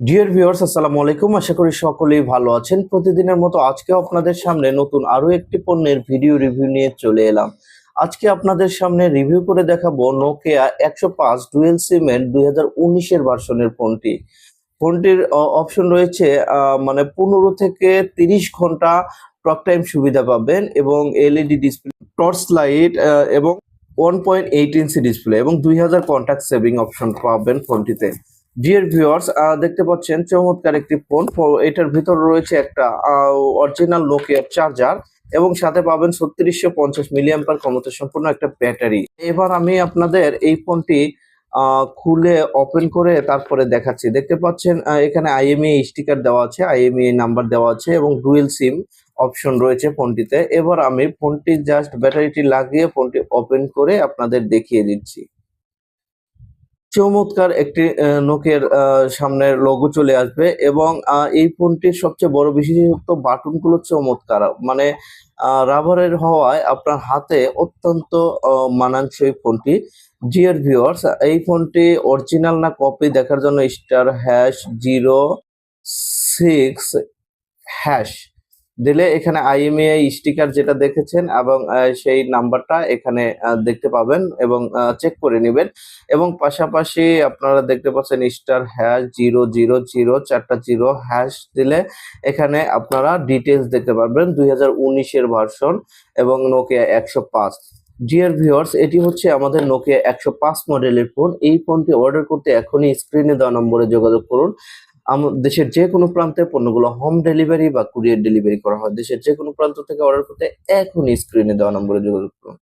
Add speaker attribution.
Speaker 1: Dear viewers, আসসালামু আলাইকুম। আশা করি সকলেই ভালো আছেন। প্রতিদিনের মতো আজকে আপনাদের সামনে নতুন আরো একটি পণ্যের ভিডিও রিভিউ নিয়ে চলে এলাম। আজকে আপনাদের সামনে রিভিউ করে দেখাবো নোকিয়া 105 ডুয়েল সিমের 2019 ভার্সনের ফোনটি। ফোনটির অপশন রয়েছে মানে 15 থেকে 30 ঘন্টা টক টাইম সুবিধা পাবেন এবং এলইডি ডিসপ্লে, টর্চ লাইট এবং 1.8 ইঞ্চি ডিসপ্লে এবং 2000 কন্টাক্ট সেভিং অপশন পাবেন ফোনটিতে। ডিয়ার ভিউয়ার্স, দেখতে পাচ্ছেন চমৎকার একটি ফোন। এটার ভিতর রয়েছে একটা অরিজিনাল নোকিয়ার চার্জার এবং সাথে পাবেন 3650 মিলিঅ্যাম্পার ক্ষমতা সম্পন্ন একটা ব্যাটারি। এবার আমি আপনাদের এই ফোনটি খুলে ওপেন করে তারপরে দেখাচ্ছি। দেখতে পাচ্ছেন এখানে আইএমইআই স্টিকার দেওয়া আছে, আইএমইআই নাম্বার দেওয়া আছে এবং ডুয়েল সিম অপশন রয়েছে ফোনটিতে। এবার আমি ফোনটি জাস্ট ব্যাটারিটি লাগিয়ে ফোনটি ওপেন করে আপনাদের দেখিয়ে দিচ্ছি। চমৎকার একটি নোকিয়ার সামনের লোগো চলে আসবে এবং এই ফোনটির সবচেয়ে বড় বিশেষত্ব বাটনগুলো চমৎকার। মানে রাবারের হওয়ায় আপনার হাতে অত্যন্ত মানানসই ফোনটি। ডিয়ার ভিউয়ার্স, এই ফোনটি অরিজিনাল না কপি দেখার জন্য *06# দিলে এখানে আইএমইআই স্টিকার যেটা দেখেছেন এবং সেই নাম্বারটা এখানে দেখতে পাবেন এবং চেক করে নেবেন এবং পাশাপাশি আপনারা দেখতে পাচ্ছেন *000 চারটা জিরো হ্যাশ দিলে এখানে আপনারা ডিটেলস দেখতে পারবেন 2019 ভার্সন এবং নোকিয়া 105। ডিয়ার ভিউয়ার্স, এটি হচ্ছে আমাদের নোকিয়া 105 মডেলের ফোন। এই ফোনটি অর্ডার করতে এখনই স্ক্রিনে দেওয়া নম্বরে যোগাযোগ করুন। দেশের যে কোনো প্রান্তে পণ্যগুলো হোম ডেলিভারি বা কুরিয়ার ডেলিভারি করা হয়। দেশের যে কোনো প্রান্ত থেকে অর্ডার করতে এখনই স্ক্রিনে দেওয়া নম্বরে যোগাযোগ করুন।